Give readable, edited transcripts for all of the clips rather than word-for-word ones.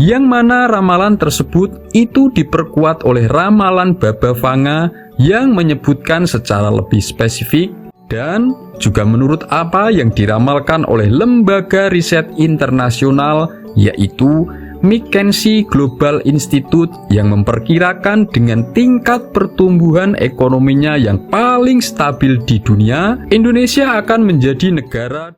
yang mana ramalan tersebut itu diperkuat oleh ramalan Baba Vanga yang menyebutkan secara lebih spesifik dan juga menurut apa yang diramalkan oleh lembaga riset internasional, yaitu McKinsey Global Institute, yang memperkirakan dengan tingkat pertumbuhan ekonominya yang paling stabil di dunia, Indonesia akan menjadi negara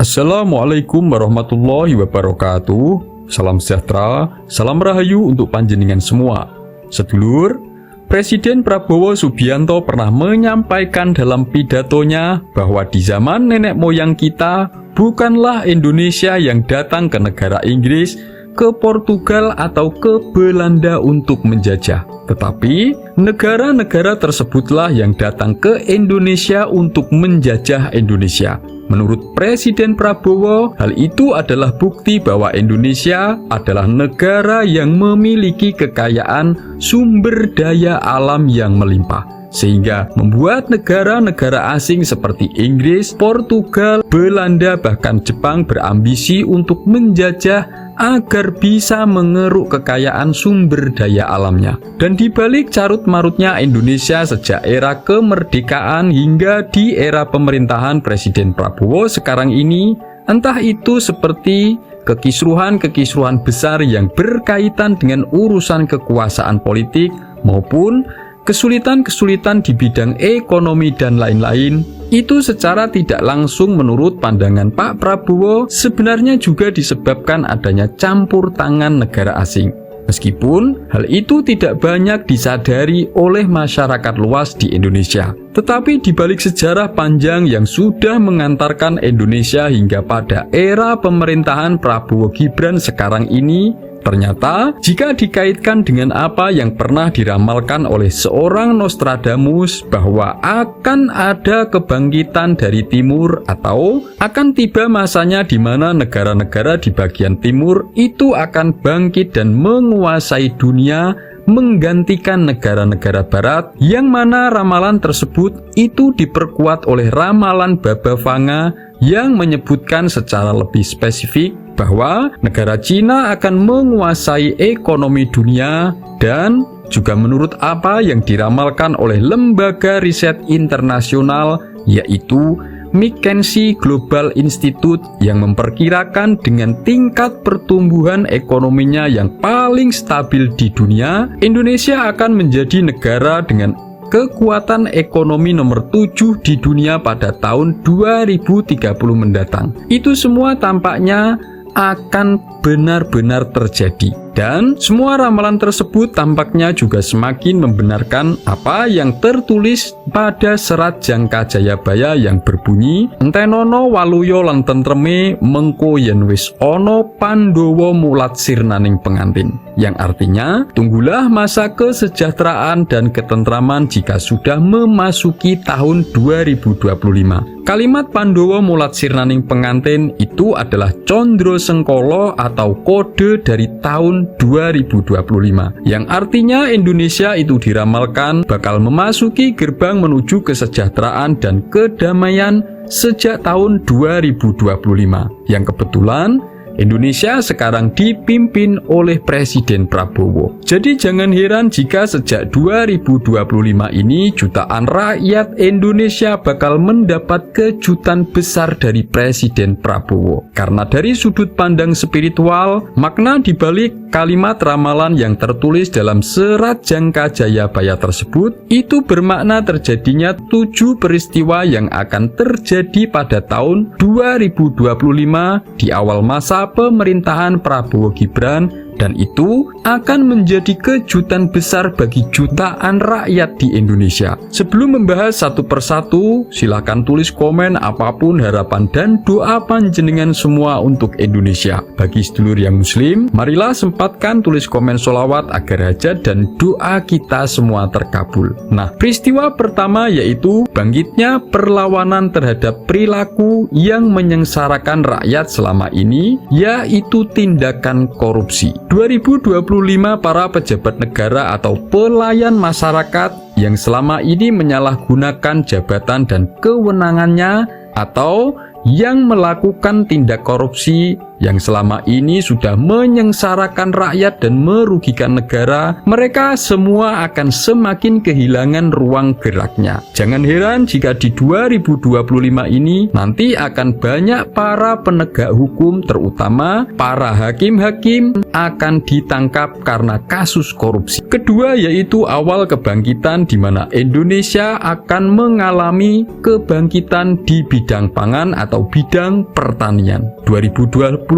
Assalamualaikum warahmatullahi wabarakatuh. Salam sejahtera, salam rahayu untuk panjenengan semua. Sedulur, Presiden Prabowo Subianto pernah menyampaikan dalam pidatonya bahwa di zaman nenek moyang kita, bukanlah Indonesia yang datang ke negara Inggris, ke Portugal atau ke Belanda untuk menjajah, tetapi negara-negara tersebutlah yang datang ke Indonesia untuk menjajah Indonesia. Menurut Presiden Prabowo, hal itu adalah bukti bahwa Indonesia adalah negara yang memiliki kekayaan sumber daya alam yang melimpah, sehingga membuat negara-negara asing seperti Inggris, Portugal, Belanda, bahkan Jepang berambisi untuk menjajah agar bisa mengeruk kekayaan sumber daya alamnya. Dan dibalik carut-marutnya Indonesia sejak era kemerdekaan hingga di era pemerintahan Presiden Prabowo sekarang ini, entah itu seperti kekisruhan-kekisruhan besar yang berkaitan dengan urusan kekuasaan politik maupun kesulitan-kesulitan di bidang ekonomi dan lain-lain, itu secara tidak langsung menurut pandangan Pak Prabowo sebenarnya juga disebabkan adanya campur tangan negara asing. Meskipun hal itu tidak banyak disadari oleh masyarakat luas di Indonesia. Tetapi di balik sejarah panjang yang sudah mengantarkan Indonesia hingga pada era pemerintahan Prabowo Gibran sekarang ini, ternyata jika dikaitkan dengan apa yang pernah diramalkan oleh seorang Nostradamus bahwa akan ada kebangkitan dari timur atau akan tiba masanya di mana negara-negara di bagian timur itu akan bangkit dan menguasai dunia, menggantikan negara-negara barat, yang mana ramalan tersebut itu diperkuat oleh ramalan Baba Vanga yang menyebutkan secara lebih spesifik bahwa negara Cina akan menguasai ekonomi dunia, dan juga menurut apa yang diramalkan oleh lembaga riset internasional, yaitu McKinsey Global Institute, yang memperkirakan dengan tingkat pertumbuhan ekonominya yang paling stabil di dunia, Indonesia akan menjadi negara dengan kekuatan ekonomi nomor 7 di dunia pada tahun 2030 mendatang. Itu semua tampaknya akan benar-benar terjadi. Dan semua ramalan tersebut tampaknya juga semakin membenarkan apa yang tertulis pada serat Jangka Jayabaya yang berbunyi, "Entenono waluyo lan tentreme mengko yen wis ono Pandhawa mulat sirnaning pengantin." Yang artinya, tunggulah masa kesejahteraan dan ketentraman jika sudah memasuki tahun 2025. Kalimat Pandhawa mulat sirnaning pengantin itu adalah Condro Sengkolo atau kode dari tahun 2025, yang artinya Indonesia itu diramalkan bakal memasuki gerbang menuju kesejahteraan dan kedamaian sejak tahun 2025, yang kebetulan Indonesia sekarang dipimpin oleh Presiden Prabowo. Jadi jangan heran jika sejak 2025 ini jutaan rakyat Indonesia bakal mendapat kejutan besar dari Presiden Prabowo. Karena dari sudut pandang spiritual, makna dibalik kalimat ramalan yang tertulis dalam serat Jangka Jayabaya tersebut itu bermakna terjadinya 7 peristiwa yang akan terjadi pada tahun 2025 di awal masa pemerintahan Prabowo Gibran, dan itu akan menjadi kejutan besar bagi jutaan rakyat di Indonesia. Sebelum membahas satu persatu, silakan tulis komen apapun harapan dan doa panjenengan semua untuk Indonesia. Bagi sedulur yang muslim, marilah sempatkan tulis komen sholawat agar hajat dan doa kita semua terkabul. Nah, peristiwa pertama yaitu bangkitnya perlawanan terhadap perilaku yang menyengsarakan rakyat selama ini, yaitu tindakan korupsi. 2025 para pejabat negara atau pelayan masyarakat yang selama ini menyalahgunakan jabatan dan kewenangannya, atau yang melakukan tindak korupsi yang selama ini sudah menyengsarakan rakyat dan merugikan negara, mereka semua akan semakin kehilangan ruang geraknya. Jangan heran jika di 2025 ini nanti akan banyak para penegak hukum, terutama para hakim-hakim, akan ditangkap karena kasus korupsi. Kedua yaitu awal kebangkitan di mana Indonesia akan mengalami kebangkitan di bidang pangan atau bidang pertanian. 2025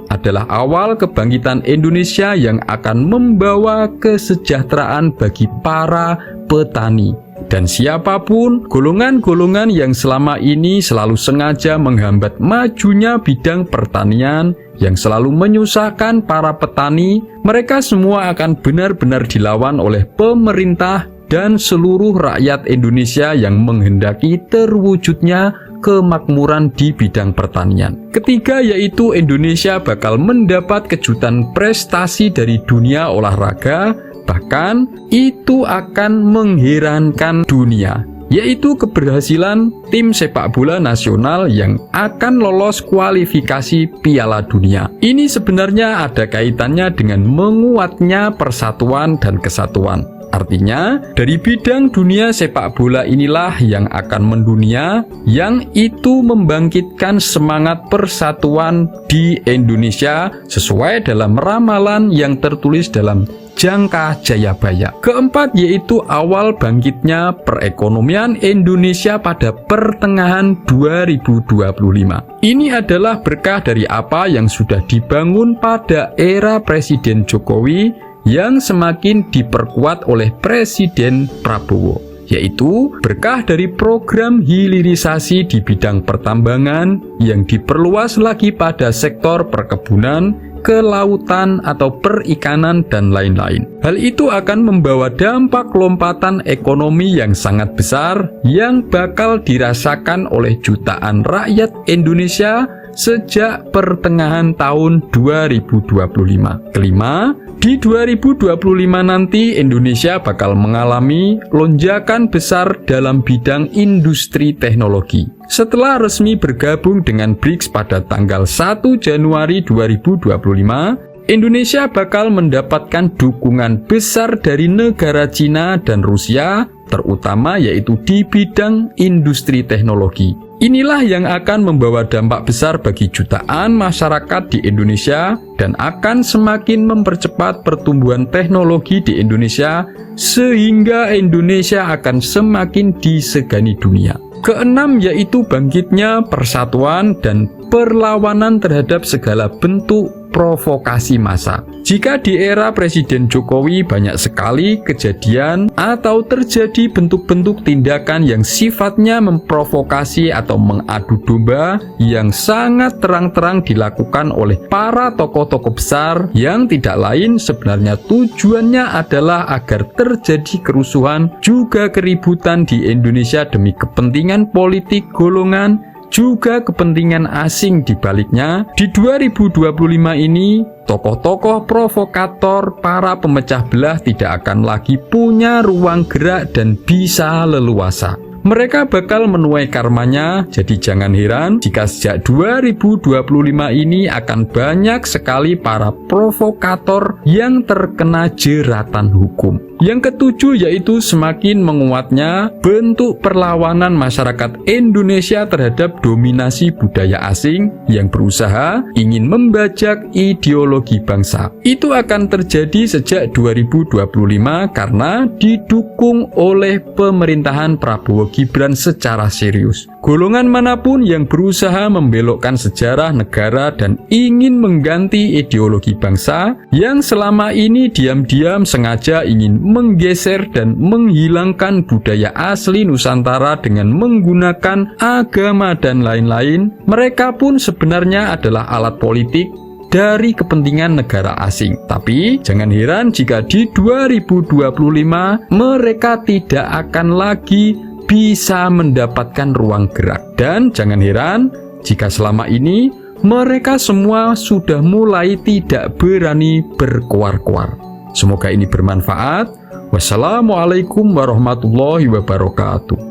adalah awal kebangkitan Indonesia yang akan membawa kesejahteraan bagi para petani. Dan siapapun golongan-golongan yang selama ini selalu sengaja menghambat majunya bidang pertanian, yang selalu menyusahkan para petani, mereka semua akan benar-benar dilawan oleh pemerintah dan seluruh rakyat Indonesia yang menghendaki terwujudnya kemakmuran di bidang pertanian. Ketiga yaitu Indonesia bakal mendapat kejutan prestasi dari dunia olahraga, bahkan itu akan mengherankan dunia, yaitu keberhasilan tim sepak bola nasional yang akan lolos kualifikasi Piala Dunia. Ini sebenarnya ada kaitannya dengan menguatnya persatuan dan kesatuan. Artinya, dari bidang dunia sepak bola inilah yang akan mendunia, yang itu membangkitkan semangat persatuan di Indonesia sesuai dalam ramalan yang tertulis dalam Jangka Jayabaya. Keempat yaitu awal bangkitnya perekonomian Indonesia pada pertengahan 2025. Ini adalah berkah dari apa yang sudah dibangun pada era Presiden Jokowi yang semakin diperkuat oleh Presiden Prabowo, yaitu berkah dari program hilirisasi di bidang pertambangan yang diperluas lagi pada sektor perkebunan, kelautan atau perikanan dan lain-lain. Hal itu akan membawa dampak lompatan ekonomi yang sangat besar yang bakal dirasakan oleh jutaan rakyat Indonesia sejak pertengahan tahun 2025. Kelima, di 2025 nanti Indonesia bakal mengalami lonjakan besar dalam bidang industri teknologi. Setelah resmi bergabung dengan BRICS pada tanggal 1 Januari 2025, Indonesia bakal mendapatkan dukungan besar dari negara Cina dan Rusia, terutama yaitu di bidang industri teknologi. Inilah yang akan membawa dampak besar bagi jutaan masyarakat di Indonesia dan akan semakin mempercepat pertumbuhan teknologi di Indonesia sehingga Indonesia akan semakin disegani dunia. Keenam yaitu bangkitnya persatuan dan perlawanan terhadap segala bentuk provokasi massa. Jika di era Presiden Jokowi banyak sekali kejadian atau terjadi bentuk-bentuk tindakan yang sifatnya memprovokasi atau mengadu domba yang sangat terang-terang dilakukan oleh para tokoh-tokoh besar yang tidak lain sebenarnya tujuannya adalah agar terjadi kerusuhan juga keributan di Indonesia demi kepentingan politik golongan, juga kepentingan asing di baliknya. Di 2025 ini, tokoh-tokoh provokator, para pemecah belah tidak akan lagi punya ruang gerak dan bisa leluasa. Mereka bakal menuai karmanya, jadi jangan heran jika sejak 2025 ini akan banyak sekali para provokator yang terkena jeratan hukum. Yang ketujuh yaitu semakin menguatnya bentuk perlawanan masyarakat Indonesia terhadap dominasi budaya asing yang berusaha ingin membajak ideologi bangsa. Itu akan terjadi sejak 2025 karena didukung oleh pemerintahan Prabowo Gibran secara serius. Golongan manapun yang berusaha membelokkan sejarah negara dan ingin mengganti ideologi bangsa yang selama ini diam-diam sengaja ingin menggeser dan menghilangkan budaya asli Nusantara dengan menggunakan agama dan lain-lain, mereka pun sebenarnya adalah alat politik dari kepentingan negara asing. Tapi jangan heran jika di 2025 mereka tidak akan lagi bisa mendapatkan ruang gerak. Dan jangan heran jika selama ini mereka semua sudah mulai tidak berani berkoar-koar. Semoga ini bermanfaat. Wassalamualaikum warahmatullahi wabarakatuh.